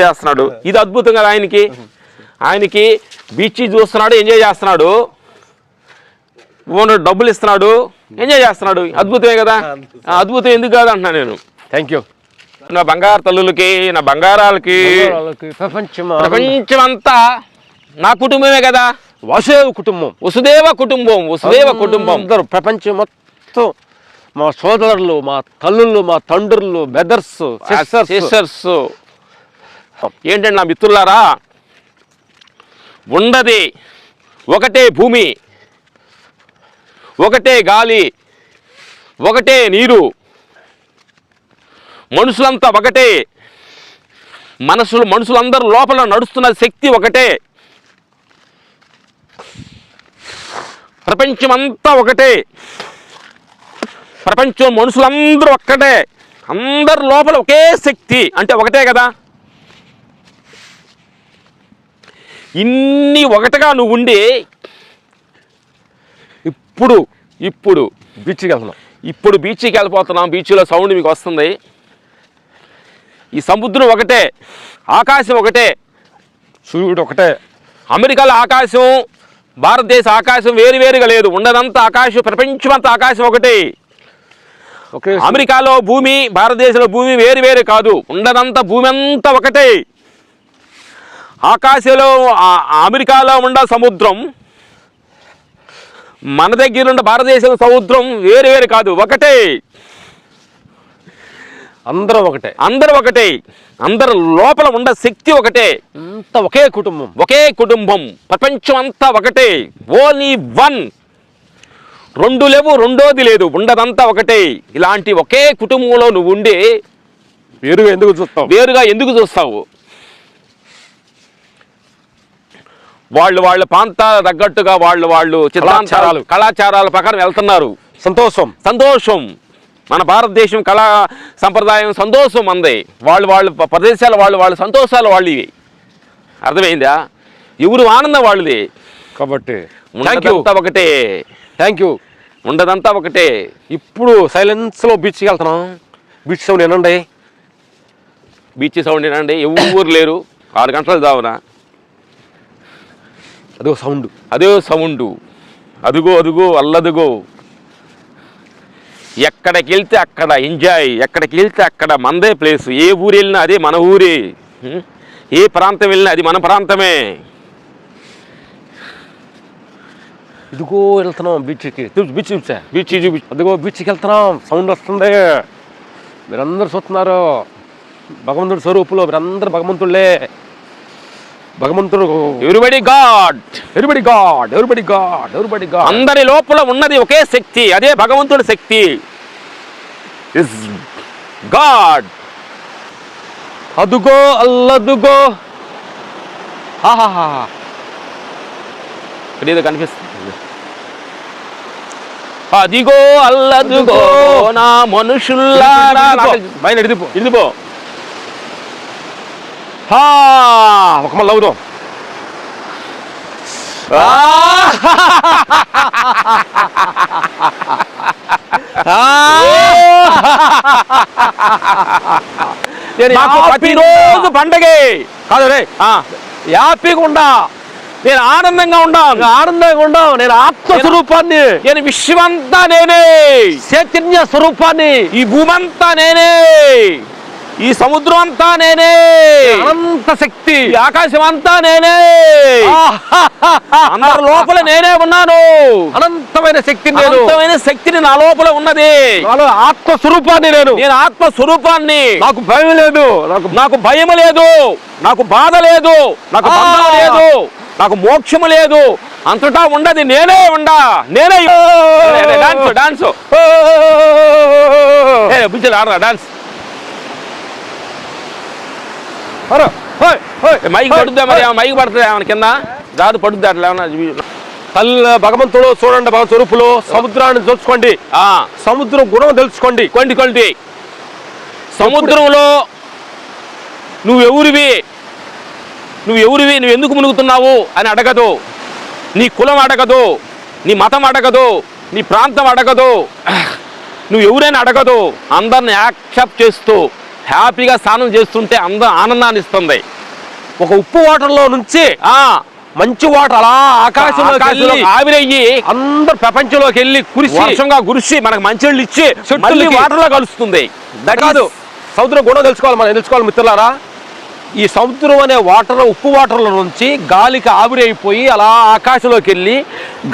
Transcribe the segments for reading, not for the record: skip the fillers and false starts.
చేస్తున్నాడు. ఇది అద్భుతం కదా ఆయనకి బీచ్ చూస్తున్నాడు, ఎంజాయ్ చేస్తున్నాడు, ఓనర్ డబ్బులు ఇస్తున్నాడు, ఎంజాయ్ చేస్తున్నాడు. అద్భుతమే కదా. అద్భుతం ఎందుకు కాదు అంటున్నా నేను. Thank you. నా బంగారు తల్లులకి, నా బంగారాలకి, ప్రపంచమంతా నా కుటుంబమే కదా. వసుదేవ కుటుంబం, వసుదేవ కుటుంబం. అందరూ ప్రపంచం మొత్తం మా సోదరులు, మా తల్లుళ్ళు, మా తండ్రులు, బ్రదర్స్, సిస్టర్స్. ఏంటంటే నా మిత్రులారా, ఉండది ఒకటే భూమి, ఒకటే గాలి, ఒకటే నీరు, మనుషులంతా ఒకటే, మనుషులందరూ లోపల నడుస్తున్న శక్తి ఒకటే, ప్రపంచమంతా ఒకటే, ప్రపంచం మనుషులందరూ ఒక్కటే, అందరు లోపల ఒకే శక్తి అంటే ఒకటే కదా. ఇన్ని ఒకటిగా నువ్వు ఉండి ఇప్పుడు బీచ్కి వెళ్తున్నాం. ఇప్పుడు బీచ్కి వెళ్ళిపోతున్నాం. బీచ్లో సౌండ్ మీకు వస్తుంది. ఈ సముద్రం ఒకటే, ఆకాశం ఒకటే, సూర్యుడు ఒకటే. అమెరికాలో ఆకాశం, భారతదేశ ఆకాశం వేరువేరుగా లేదు. ఉండదంతా ఆకాశం, ప్రపంచమంతా ఆకాశం ఒకటే. అమెరికాలో భూమి, భారతదేశంలో భూమి వేరువేరు కాదు. ఉండదంతా భూమి అంతా ఒకటే. ఆకాశంలో అమెరికాలో ఉండ సముద్రం, మన దగ్గర ఉన్న భారతదేశం సముద్రం వేరువేరు కాదు, ఒకటే. అందరూ ఒకటే, అందరు లోపల ఉండ శక్తి ఒకటే. అంతా ఒకే కుటుంబం. ప్రపంచం అంతా ఒకటే. Only one. రెండు లేవు, రెండోది లేదు. ఉండదంతా ఒకటే. ఇలాంటి ఒకే కుటుంబంలో నువ్వు ఉండి వేరుగా ఎందుకు చూస్తావు? వాళ్ళ ప్రాంతాల తగ్గట్టుగా వాళ్ళు చిత్రాంతరాలు, కళాచారాల ప్రకారం వెళ్తున్నారు. సంతోషం. మన భారతదేశం కళా సంప్రదాయం సంతోషం అంది. వాళ్ళ ప్రదేశాలు వాళ్ళ సంతోషాలు ఇవి. అర్థమైందా? ఎవరు ఆనందం వాళ్ళది. కాబట్టి ఒకటే. Thank you. ఉండదంతా ఒకటే. ఇప్పుడు సైలెన్స్లో బీచ్కి వెళ్తున్నాం. బీచ్ సౌండ్ వినండి. ఎవరు లేరు. 6 గంటల దావున అదే సౌండ్. అదుగో అల్లదుగో. ఎక్కడికి వెళ్తే అక్కడ ఎంజాయ్, ఎక్కడికి వెళ్తే అక్కడ మనదే ప్లేస్. ఏ ఊరు వెళ్ళినా అదే మన ఊరే, ఏ ప్రాంతం వెళ్ళినా అది మన ప్రాంతమే. ఇదిగో వెళ్తున్నాం బీచ్కి. బీచ్ అదిగో బీచ్కి వెళ్తున్నాం. సౌండ్ వస్తుంది. మీరందరూ చూస్తున్నారు. భగవంతుడి స్వరూపులో మీరందరూ భగవంతుళ్ళే. భగవంతుడు ఎవ్రీబడి గాడ్. అందరి లోపల ఉన్నది ఒకే శక్తి, అదే భగవంతుడి శక్తి. Is God. అదుగో అల్లదుగో. ఏదో కనిపిస్తుంది. అదిగో అల్లదుగో నా మనుషుల్లారా. ఇదిపో ఒక మళ్ళీ అవుదాం. ప్రతిరోజు పండగే కాదు రే. హ్యాపీగా ఉండా. నేను ఆనందంగా ఉండాం. నేను ఆత్మస్వరూపాన్ని, నేను విశ్వమంతా నేనే, చైతన్య స్వరూపాన్ని, ఈ భూమంతా నేనే, ఈ సముద్రం అంతా నేనే, అనంత శక్తి, ఆకాశం అంతా నేనే, అందరి లోపల నేనే ఉన్నాను. అనంతమైన శక్తిని నా లోపల ఉన్నది. ఆత్మస్వరూపాన్ని నేను ఆత్మస్వరూపాన్ని. నాకు భయం లేదు, నాకు భయం లేదు, నాకు బాధ లేదు, నాకు బంధం లేదు, నాకు మోక్షము లేదు. అంతటా ఉండదు నేనే. డాన్స్ బుజ్జలు ఆడరా. డాన్స్ మైక్ పడుద్దా? మరి మైక్ పడుతుంది ఏమైనా కింద దాదు పడుద్ది అట్లా ఏమన్నా? భగవంతుడు చూడండి. భగవంతు స్వరూపులో సముద్రాన్ని చూసుకోండి. సముద్రం గుణం తెలుసుకోండి. కొండి సముద్రంలో నువ్వెవరివి, నువ్వు ఎందుకు మునుగుతున్నావు అని అడగదు. నీ కులం అడగదు, నీ మతం అడగదు, నీ ప్రాంతం అడగదు, నువ్వు ఎవరైనా అడగదు. అందరిని యాక్సెప్ట్ చేస్తూ హ్యాపీగా స్నానం చేస్తుంటే ఆనందాన్ని ఇస్తుంది. ఒక ఉప్పు వాటర్లో నుంచి మంచి వాటర్ అలా ఆకాశంలో ఆవిరయ్యి అందరు ప్రపంచంలోకి వెళ్ళి వర్షంగా కురిసి మనకు మంచినీళ్ళు ఇచ్చి మళ్ళీ వాటర్లో కలుస్తుంది. కాదు, సముద్రం గుణం తెలుసుకోవాలి మిత్రులారా. ఈ సముద్రం అనే ఉప్పు వాటర్ల నుంచి గాలికి ఆవిరైపోయి అలా ఆకాశంలోకి వెళ్ళి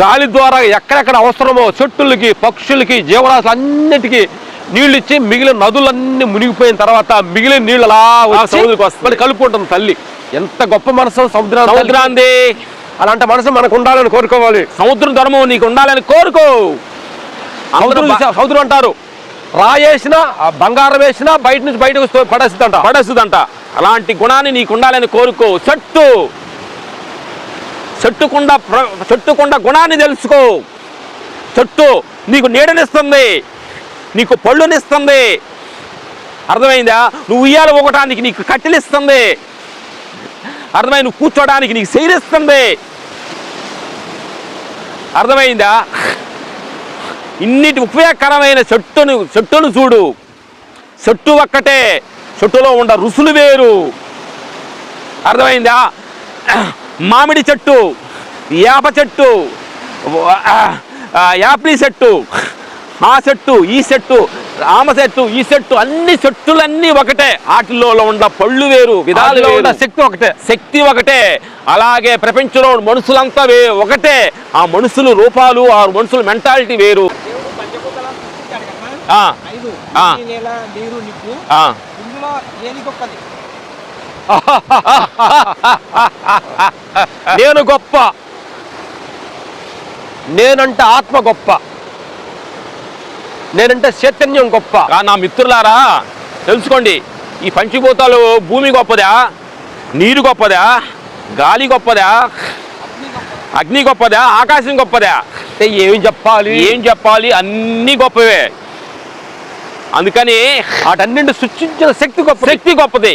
గాలి ద్వారా ఎక్కడెక్కడ అవసరమో చెట్టులకి, పక్షులకి, జీవరాశులు అన్నిటికీ నీళ్ళు ఇచ్చి మిగిలిన నదులన్నీ మునిగిపోయిన తర్వాత మిగిలిన నీళ్ళు అలా సముద్రానికి వస్తుంది, కలుపుకుంటుంది తల్లి. ఎంత గొప్ప మనసు సముద్రాంది. అలాంటి మనసు మనకు ఉండాలని కోరుకోవాలి. సముద్రం ధర్మం నీకు ఉండాలని కోరుకో. సముద్రం అంటారు రాయేసినా బంగారం వేసినా బయట నుంచి బయటకు పడేస్తుందంట. అలాంటి గుణాన్ని నీకు ఉండాలని కోరుకో. చెట్టుకుండా గుణాన్ని తెలుసుకో. చెట్టు నీకు నీడనిస్తుంది, నీకు పళ్ళునిస్తుంది. అర్థమైందా? నువ్వు ఉయ్యాల ఊగటానికి నీకు కట్టెలిస్తుంది. అర్థమైంది? నువ్వు కూర్చోడానికి నీకు శైలిస్తుంది. అర్థమైందా? ఇన్నిటి ఉపయోగకరమైన చెట్టును చూడు. చెట్టు ఒక్కటే, చెట్టులో ఉండ రుసులు వేరు. అర్థమైందా? మామిడి చెట్టు, వేప చెట్టు, యాపిల్ చెట్టు, ఆ చెట్టు, ఈ చెట్టు, ఆమ చెట్టు, ఈ చెట్టు, అన్ని చెట్టులన్నీ ఒకటే. వాటిల్లో ఉన్న పళ్ళు వేరు, విధాలు వేరు, శక్తి ఒకటే. అలాగే ప్రపంచంలో మనుషులంతా ఒకటే. ఆ మనుషులు రూపాలు, ఆ మనుషుల మెంటాలిటీ వేరు. నేను గొప్ప, నేనంటే ఆత్మ గొప్ప, నేనంటే చైతన్యం గొప్ప. నా మిత్రులారా తెలుసుకోండి, ఈ పంచభూతాలు భూమి గొప్పదా, నీరు గొప్పదా, గాలి గొప్పదా, అగ్ని గొప్పదా, ఆకాశం గొప్పదా? ఏం చెప్పాలి? అన్నీ గొప్పవే. అందుకని వాటన్నింటి సృష్టించిన శక్తి గొప్పది.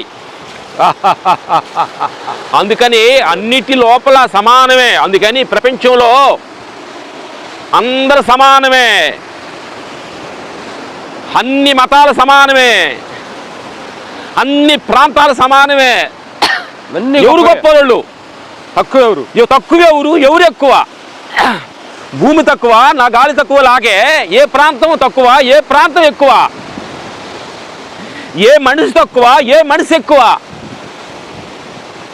అందుకని అన్నిటి లోపల సమానమే. అందుకని ప్రపంచంలో అందరు సమానమే, అన్ని మతాలు సమానమే, అన్ని ప్రాంతాలు సమానమే. ఎవరు గొప్ప వాళ్ళు? తక్కువ ఎవరు ఎక్కువ? భూమి తక్కువ, నా గాలి తక్కువ లాగే ఏ ప్రాంతం తక్కువ, ఏ ప్రాంతం ఎక్కువ? ఏ మనిషి తక్కువ, ఏ మనిషి ఎక్కువ?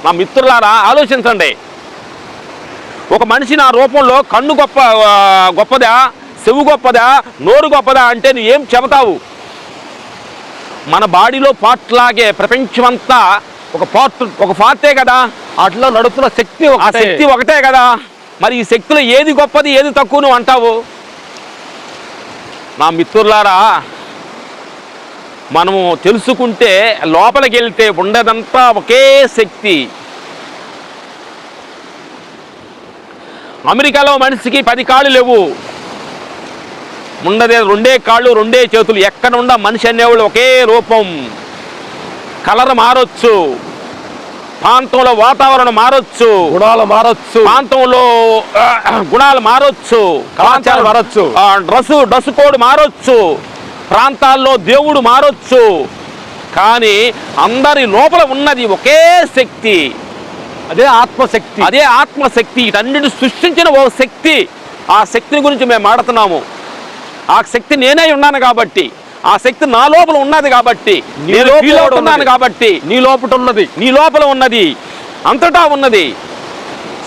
నా మిత్రులారా ఆలోచించండి. ఒక మనిషి నా రూపంలో కన్ను గొప్పదా, చెవు గొప్పదా, నోరు గొప్పదా అంటే నువ్వు ఏం చెబుతావు? మన బాడీలో పార్ట్ లాగే ప్రపంచమంతా ఒక పార్టే కదా. అట్లా నడుపుతున్న శక్తి, ఆ శక్తి ఒకటే కదా. మరి ఈ శక్తిలో ఏది గొప్పది, ఏది తక్కువ నువ్వు అంటావు? నా మిత్రులారా, మనము తెలుసుకుంటే లోపలికి వెళ్తే ఉండదంతా ఒకే శక్తి. అమెరికాలో మనిషికి 10 కాళ్ళు లేవు, ఉండదే 2 కాళ్ళు 2 చేతులు. ఎక్కడ ఉండ మనిషి అనేవాళ్ళు ఒకే రూపం. కలర్ మారొచ్చు, ప్రాంతంలో వాతావరణం మారొచ్చు, గుణాలు మారొచ్చు, ప్రాంతంలో గుణాలు మారొచ్చు, కళాచారం మారొచ్చు, డ్రెస్ కోడ్ మారొచ్చు, ప్రాంతాల్లో దేవుడు మారొచ్చు. కానీ అందరి లోపల ఉన్నది ఒకే శక్తి. అదే ఆత్మశక్తి. వీటన్నిటి సృష్టించిన ఓ శక్తి. ఆ శక్తిని గురించి మేము మాట్లాడుతున్నాము. ఆ శక్తి నేనే ఉన్నాను కాబట్టి, ఆ శక్తి నా లోపల ఉన్నది కాబట్టి, నేను ఫీల్ అవుతున్నాను కాబట్టి. నీ లోపల ఉన్నది, అంతటా ఉన్నది,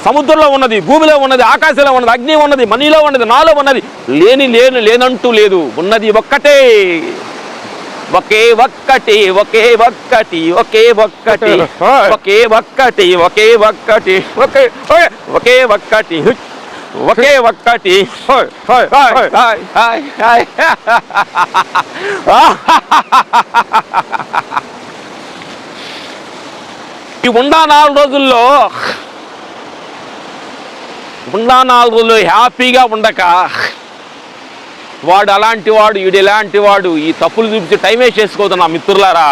సముద్రంలో ఉన్నది, భూమిలో ఉన్నది, ఆకాశంలో ఉన్నది, అగ్ని ఉన్నది, మనీలో ఉన్నది, నాలో ఉన్నది. లేనంటూ లేదు. ఉన్నది ఒక్కటే, ఒకే ఒక్కటి, ఒకే ఒక్కటి, ఒకే ఒక్కటి, ఒకే ఒక్కటి, ఒకే ఒక్కటి, ఒకే ఒక్కటి, ఒకే ఒక్కటి. ఈ ఉండా 4 రోజుల్లో హ్యాపీగా ఉండక వాడు అలాంటి వాడు, వీడు ఎలాంటి వాడు, ఈ తప్పులు చూపించి టైం వేస్ట్ చేసుకోవద్దు నా మిత్రులారా.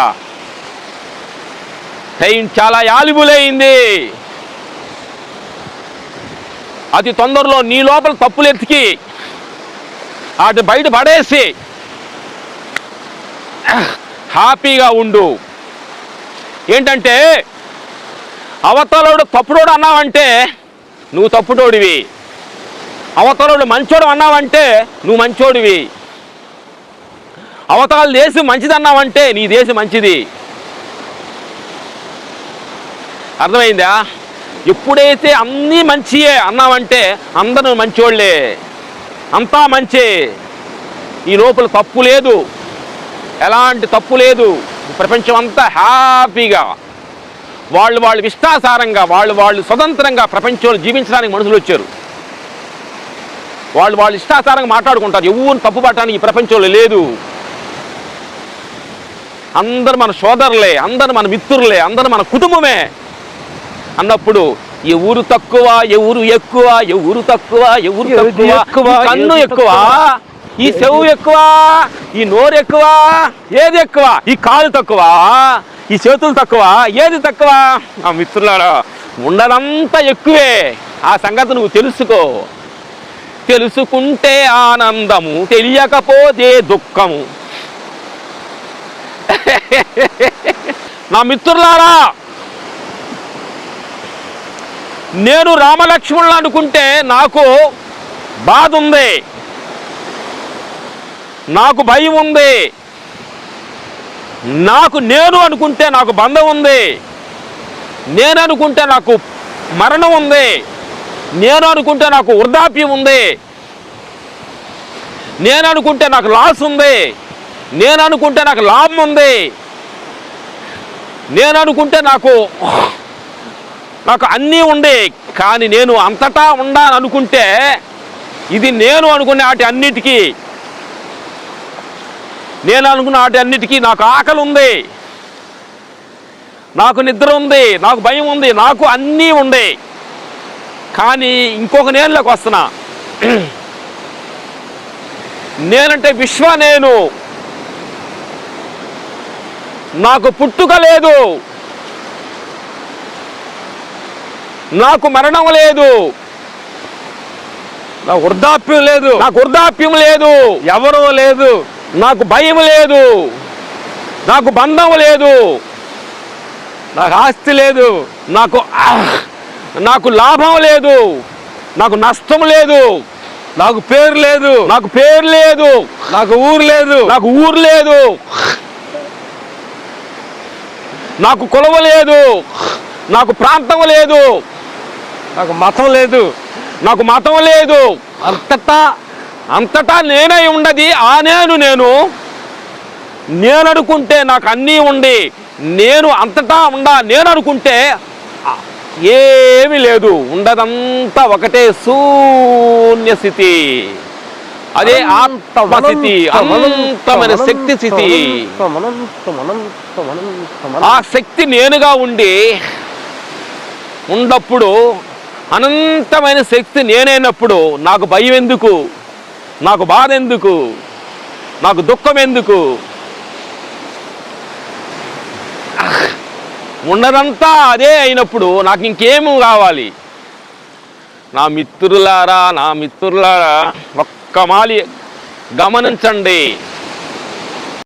టైం చాలా యాలిబులైంది. అతి తొందరలో నీ లోపల తప్పులు ఎత్తికి అటు బయట పడేసి హ్యాపీగా ఉండు. ఏంటంటే అవతలోడు తప్పుడోడు అన్నావంటే నువ్వు తప్పుడోడివి, అవతలోడు మంచోడు అన్నావంటే నువ్వు మంచోడివి, అవతల దేశం మంచిది అన్నావంటే నీ దేశం మంచిది. అర్థమైందా? ఎప్పుడైతే అన్నీ మంచియే అన్నావంటే అందరూ మంచోళ్ళే, అంతా మంచే, ఈ లోపల తప్పు లేదు, ఎలాంటి తప్పు లేదు. ప్రపంచం అంతా హ్యాపీగా వాళ్ళు ఇష్టాసారంగా వాళ్ళు స్వతంత్రంగా ప్రపంచంలో జీవించడానికి మనుషులు వచ్చారు. వాళ్ళు ఇష్టాసారంగా మాట్లాడుకుంటారు. ఎవరిని తప్పు పట్టడానికి ఈ ప్రపంచంలో లేదు. అందరు మన సోదరులే, అందరు మన మిత్రులే, అందరు మన కుటుంబమే అన్నప్పుడు ఏ ఊరు తక్కువ, ఏ ఊరు ఎక్కువ, ఏ ఊరు తక్కువ, ఏ ఊరు తక్కువ, ఈ కన్ను ఎక్కువ, ఈ చెవు ఎక్కువ, ఈ నోరు ఎక్కువ, ఏది ఎక్కువ? ఈ కాలు తక్కువ, ఈ చేతులు తక్కువ, ఏది తక్కువ? ఆ మిత్రులారా, ఉండదంతా ఎక్కువే. ఆ సంగతి నువ్వు తెలుసుకో. తెలుసుకుంటే ఆనందము, తెలియకపోతే దుఃఖము. నా మిత్రులారా, నేను రామలక్ష్మణులు అనుకుంటే నాకు బాధ ఉంది, నాకు భయం ఉంది. నేను అనుకుంటే నాకు బంధం ఉంది, నేను అనుకుంటే నాకు మరణం ఉంది, నేను అనుకుంటే నాకు వృద్ధాప్యం ఉంది, నేను అనుకుంటే నాకు లాస్ ఉంది, నేను అనుకుంటే నాకు లాభం ఉంది, నేను అనుకుంటే నాకు అన్నీ ఉంది. కానీ నేను అంతటా ఉండాలని అనుకుంటే ఇది నేను అనుకునే వాటి అన్నిటికీ, నేను అనుకున్న వాటి అన్నిటికీ నాకు ఆకలి ఉంది, నాకు నిద్ర ఉంది, నాకు భయం ఉంది, నాకు అన్నీ ఉంది. కానీ ఇంకొక నేనులోకి వస్తున్నా. నేనంటే నేను, నాకు పుట్టుక లేదు, నాకు మరణం లేదు, నాకు వృద్ధాప్యం లేదు, నాకు వృద్ధాప్యం లేదు, ఎవరూ లేదు, నాకు భయం లేదు, నాకు బంధం లేదు, నాకు ఆస్తి లేదు, నాకు లాభం లేదు, నాకు నష్టం లేదు, నాకు పేరు లేదు, నాకు పేరు లేదు, నాకు ఊరు లేదు, నాకు ఊరు లేదు, నాకు కులం లేదు, నాకు ప్రాంతం లేదు, నాకు మతం లేదు, నాకు మతం లేదు. అంతటా నేనై ఉండది ఆ నేను అనుకుంటే నాకు అన్నీ ఉండి, నేను అంతటా నేను అనుకుంటే ఏమీ లేదు, ఉండదంతా ఒకటే శూన్య స్థితి. అదే ఆత్మస్థితి, అనంతమైన శక్తి స్థితి. ఆ శక్తి నేనుగా ఉన్నప్పుడు, అనంతమైన శక్తి నేనైనప్పుడు నాకు భయం ఎందుకు, నాకు బాధ ఎందుకు, నాకు దుఃఖం ఎందుకు? ఉన్నదంతా అదే అయినప్పుడు నాకు ఇంకేమీ కావాలి? నా మిత్రులారా ఒక్క మాలి గమనించండి.